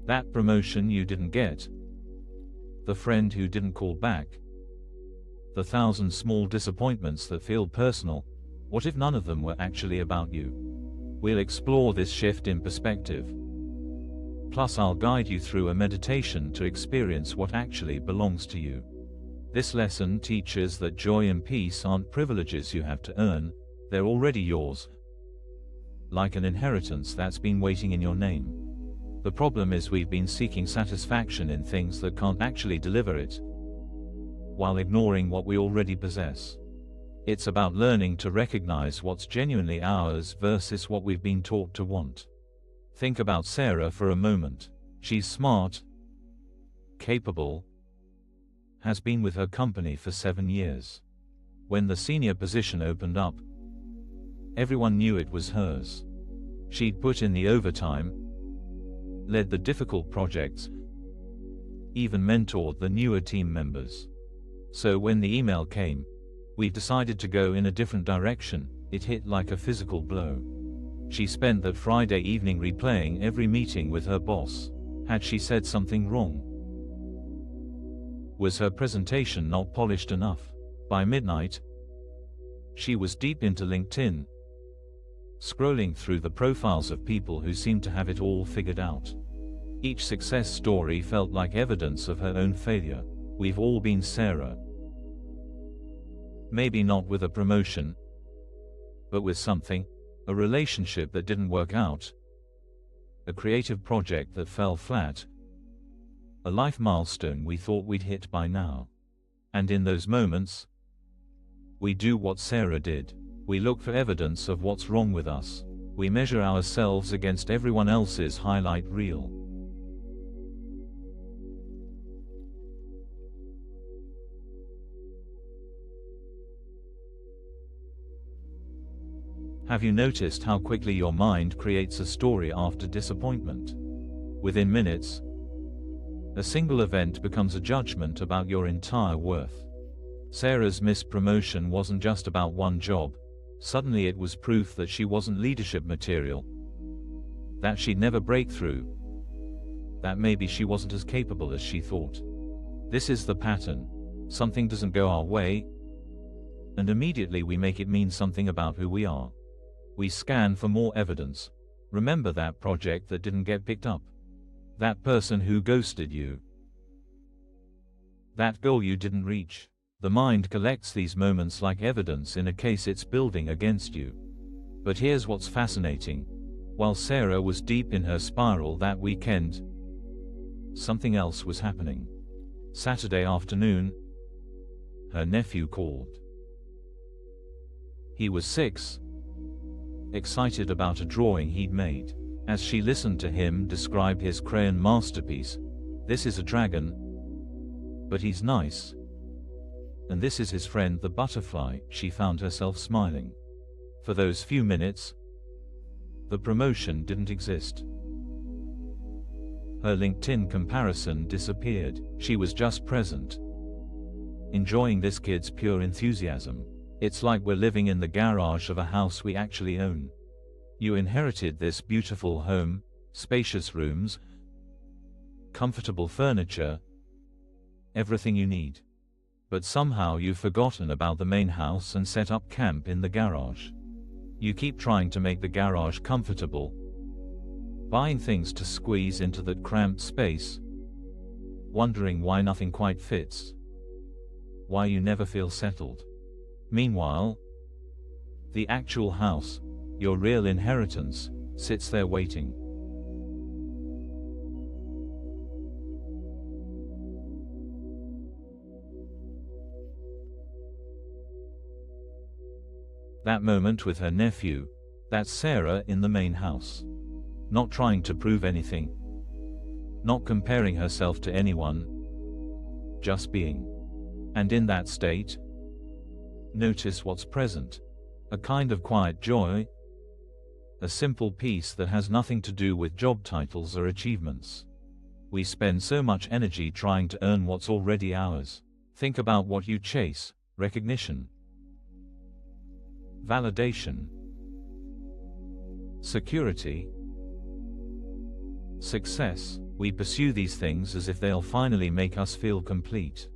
That promotion you didn't get. The friend who didn't call back. The 1,000 small disappointments that feel personal. What if none of them were actually about you? We'll explore this shift in perspective. Plus, I'll guide you through a meditation to experience what actually belongs to you. This lesson teaches that joy and peace aren't privileges you have to earn, they're already yours. Like an inheritance that's been waiting in your name. The problem is we've been seeking satisfaction in things that can't actually deliver it, while ignoring what we already possess. It's about learning to recognize what's genuinely ours versus what we've been taught to want. Think about Sarah for a moment. She's smart, capable, has been with her company for 7 years. When the senior position opened up, everyone knew it was hers. She'd put in the overtime, led the difficult projects, even mentored the newer team members. So when the email came, "We've decided to go in a different direction," it hit like a physical blow. She spent that Friday evening replaying every meeting with her boss. Had she said something wrong? Was her presentation not polished enough? By midnight, she was deep into LinkedIn, scrolling through the profiles of people who seemed to have it all figured out. Each success story felt like evidence of her own failure. We've all been Sarah. Maybe not with a promotion, but with something. A relationship that didn't work out, a creative project that fell flat, a life milestone we thought we'd hit by now. And in those moments, we do what Sarah did. We look for evidence of what's wrong with us. We measure ourselves against everyone else's highlight reel. Have you noticed how quickly your mind creates a story after disappointment? Within minutes, a single event becomes a judgment about your entire worth. Sarah's missed promotion wasn't just about one job. Suddenly it was proof that she wasn't leadership material, that she'd never break through, that maybe she wasn't as capable as she thought. This is the pattern. Something doesn't go our way, and immediately we make it mean something about who we are. We scan for more evidence. Remember that project that didn't get picked up? That person who ghosted you? That goal you didn't reach? The mind collects these moments like evidence in a case it's building against you. But here's what's fascinating. While Sarah was deep in her spiral that weekend, something else was happening. Saturday afternoon, her nephew called. He was 6, excited about a drawing he'd made. As she listened to him describe his crayon masterpiece, "This is a dragon, but he's nice. And this is his friend the butterfly," she found herself smiling. For those few minutes, the promotion didn't exist. Her LinkedIn comparison disappeared. She was just present, enjoying this kid's pure enthusiasm. It's like we're living in the garage of a house we actually own. You inherited this beautiful home, spacious rooms, comfortable furniture, everything you need. But somehow you've forgotten about the main house and set up camp in the garage. You keep trying to make the garage comfortable, buying things to squeeze into that cramped space, wondering why nothing quite fits, why you never feel settled. Meanwhile, the actual house, your real inheritance, sits there waiting. That moment with her nephew, that's Sarah in the main house. Not trying to prove anything, not comparing herself to anyone, just being. And in that state, notice what's present. A kind of quiet joy, a simple peace that has nothing to do with job titles or achievements. We spend so much energy trying to earn what's already ours. Think about what you chase: recognition, validation, security, success. We pursue these things as if they'll finally make us feel complete.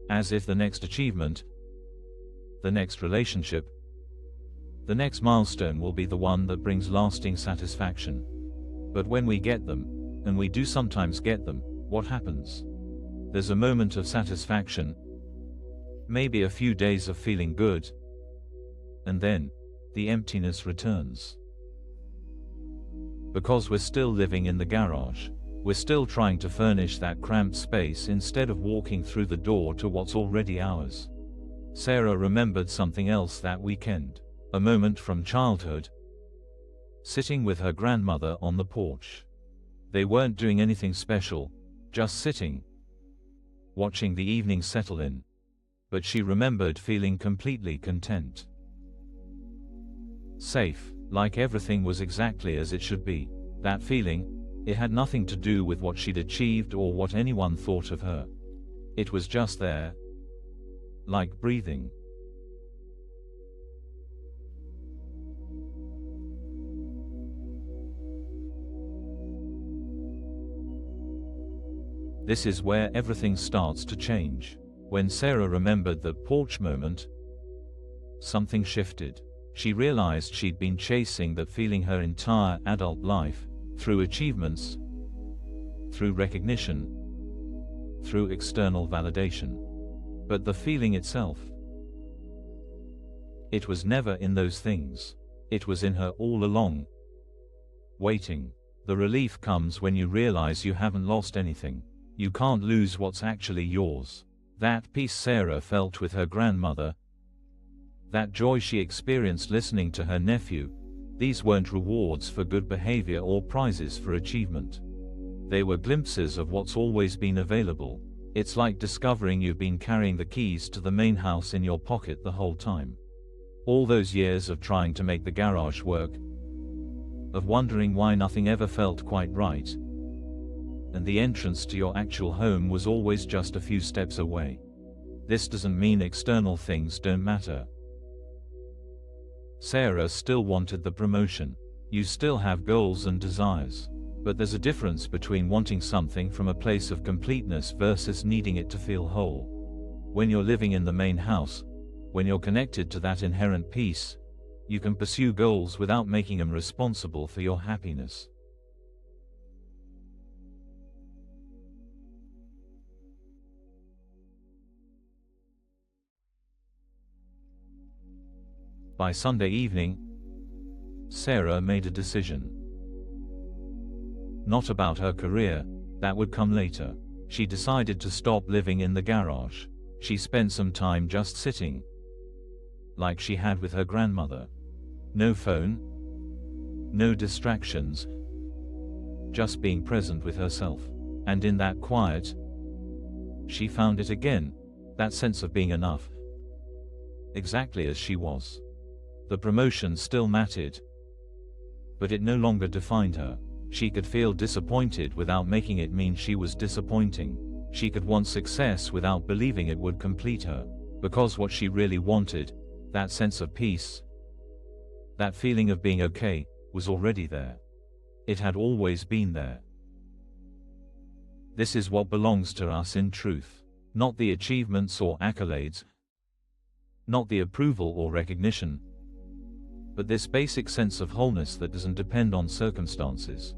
As if the next achievement, the next relationship, the next milestone will be the one that brings lasting satisfaction. But when we get them, and we do sometimes get them, what happens? There's a moment of satisfaction, maybe a few days of feeling good, and then the emptiness returns. Because we're still living in the garage. We're still trying to furnish that cramped space instead of walking through the door to what's already ours. Sarah remembered something else that weekend. A moment from childhood. Sitting with her grandmother on the porch. They weren't doing anything special, just sitting, watching the evening settle in. But she remembered feeling completely content. Safe, like everything was exactly as it should be. That feeling, it had nothing to do with what she'd achieved or what anyone thought of her. It was just there, like breathing. This is where everything starts to change. When Sarah remembered that porch moment, something shifted. She realized she'd been chasing that feeling her entire adult life, through achievements, through recognition, through external validation. But the feeling itself, it was never in those things. It was in her all along. Waiting. The relief comes when you realize you haven't lost anything. You can't lose what's actually yours. That peace Sarah felt with her grandmother, that joy she experienced listening to her nephew, these weren't rewards for good behavior or prizes for achievement. They were glimpses of what's always been available. It's like discovering you've been carrying the keys to the main house in your pocket the whole time. All those years of trying to make the garage work, of wondering why nothing ever felt quite right, and the entrance to your actual home was always just a few steps away. This doesn't mean external things don't matter. Sarah still wanted the promotion. You still have goals and desires. But there's a difference between wanting something from a place of completeness versus needing it to feel whole. When you're living in the main house, when you're connected to that inherent peace, you can pursue goals without making them responsible for your happiness. By Sunday evening, Sarah made a decision. Not about her career, that would come later. She decided to stop living in the garage. She spent some time just sitting, like she had with her grandmother. No phone, no distractions, just being present with herself. And in that quiet, she found it again, that sense of being enough, exactly as she was. The promotion still mattered, but it no longer defined her. She could feel disappointed without making it mean she was disappointing. She could want success without believing it would complete her, because what she really wanted, that sense of peace, that feeling of being okay, was already there. It had always been there. This is what belongs to us in truth. Not the achievements or accolades, not the approval or recognition, but this basic sense of wholeness that doesn't depend on circumstances.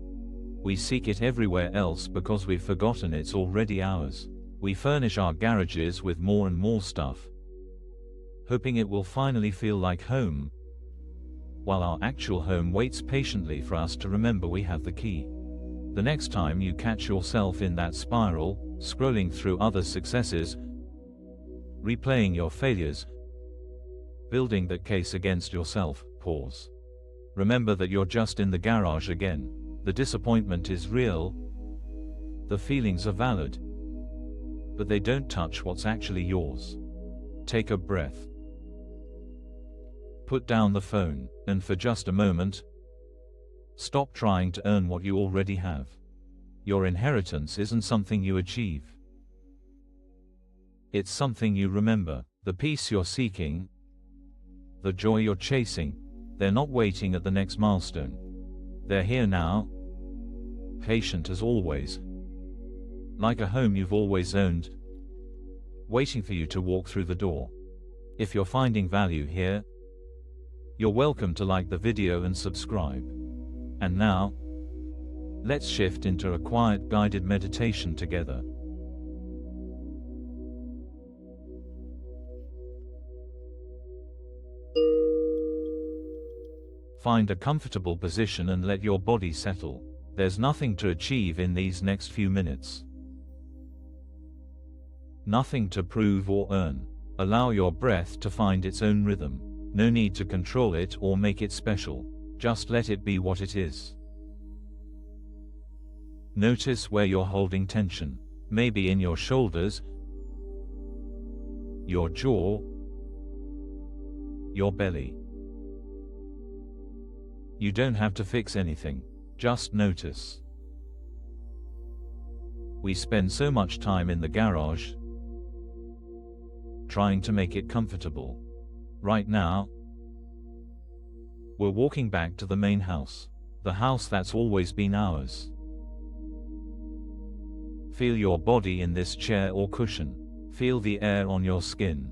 We seek it everywhere else because we've forgotten it's already ours. We furnish our garages with more and more stuff, hoping it will finally feel like home, while our actual home waits patiently for us to remember we have the key. The next time you catch yourself in that spiral, scrolling through other successes, replaying your failures, building that case against yourself, pause. Remember that you're just in the garage again. The disappointment is real. The feelings are valid. But they don't touch what's actually yours. Take a breath. Put down the phone, and for just a moment, stop trying to earn what you already have. Your inheritance isn't something you achieve. It's something you remember. The peace you're seeking, the joy you're chasing, they're not waiting at the next milestone. They're here now, patient as always, like a home you've always owned, waiting for you to walk through the door. If you're finding value here, you're welcome to like the video and subscribe. And now, let's shift into a quiet guided meditation together. Find a comfortable position and let your body settle. There's nothing to achieve in these next few minutes. Nothing to prove or earn. Allow your breath to find its own rhythm. No need to control it or make it special. Just let it be what it is. Notice where you're holding tension. Maybe in your shoulders, your jaw, your belly. You don't have to fix anything. Just notice. We spend so much time in the garage trying to make it comfortable. Right now, we're walking back to the main house. The house that's always been ours. Feel your body in this chair or cushion. Feel the air on your skin.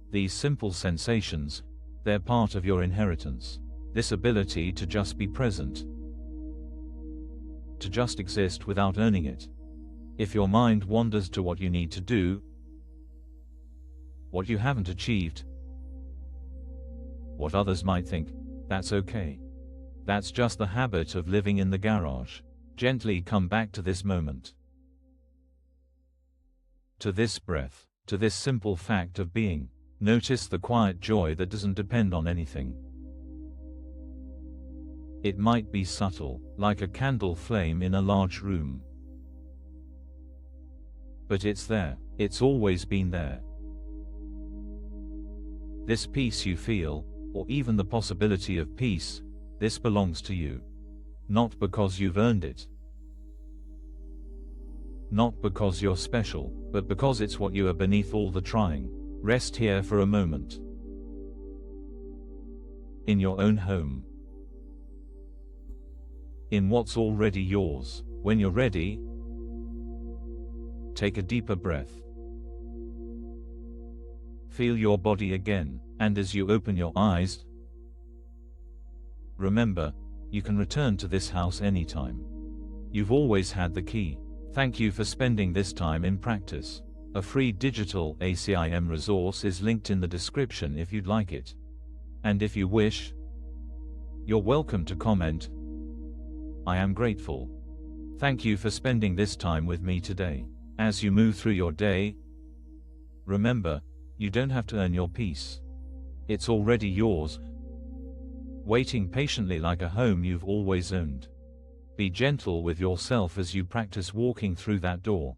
These simple sensations, they're part of your inheritance. This ability to just be present. To just exist without earning it. If your mind wanders to what you need to do, what you haven't achieved, what others might think, that's okay. That's just the habit of living in the garage. Gently come back to this moment. To this breath, to this simple fact of being. Notice the quiet joy that doesn't depend on anything. It might be subtle, like a candle flame in a large room. But it's there. It's always been there. This peace you feel, or even the possibility of peace, this belongs to you. Not because you've earned it. Not because you're special, but because it's what you are beneath all the trying. Rest here for a moment. In your own home. In what's already yours. When you're ready, take a deeper breath. Feel your body again, and as you open your eyes, remember, you can return to this house anytime. You've always had the key. Thank you for spending this time in practice. A free digital ACIM resource is linked in the description if you'd like it. And if you wish, you're welcome to comment. I am grateful. Thank you for spending this time with me today. As you move through your day, remember, you don't have to earn your peace. It's already yours, waiting patiently like a home you've always owned. Be gentle with yourself as you practice walking through that door.